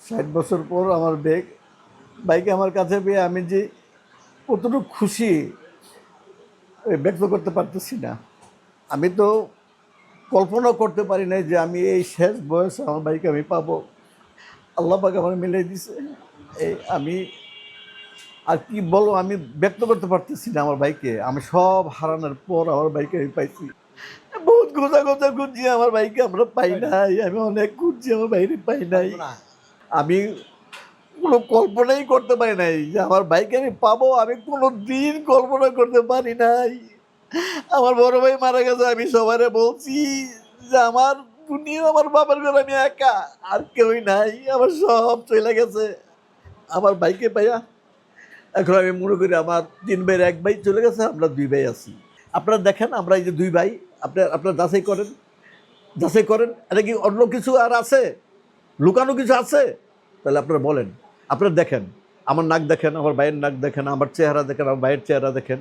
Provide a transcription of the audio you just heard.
60 বছর পর আমার বাইকে আমার কাছে পেয়ে আমি যে কতটুকু খুশি ব্যক্ত করতে পারতেছি না। আমি তো কল্পনা করতে পারি নাই যে আমি এই শেষ বয়সে আমার বাইকে আমি পাবো। আল্লাহ পাক আমার মিলাই দিছে। আমি আর কি বলবো, আমি ব্যক্ত করতে পারতেছি না আমার বাইকে। আমি সব হারানোর পর আমার বাইকে আমি পাইছি। বহুত খোঁজা খোঁজা খুঁজছি, আমার বাইকে আমরা পাই নাই। আমি অনেক খুঁজছি, আমার বাইরে পাই নাই। আমি কোনো কল্পনাই করতে পারি নাই যে আমার বাইকে আমি পাবো। আমি কোনো দিন কল্পনা করতে পারি নাই। আমার বড় ভাই মারা গেছে, আমি সবারে বলছি যে আমার দুনিয়া, আমার বাবার ঘরে আমি একা, আর কেউই নাই। আমার সব চলে গেছে আমার বাইকে পাইয়া। এখন আমি মনে করি আমার 3 ভাইয়ের 1 ভাই চলে গেছে, আমরা 2 ভাই আছি। আপনারা দেখেন, আমরা এই যে 2 ভাই, আপনারা যাচাই করেন, যাচাই করেন। এটা কি অন্য কিছু আর আছে? লুকানো কিছু আছে? তাহলে আপনারা বলেন। আপনারা দেখেন, আমার নাক দেখেন, আমার ভাইয়ের নাক দেখেন, আমার চেহারা দেখেন, আমার ভাইয়ের চেহারা দেখেন।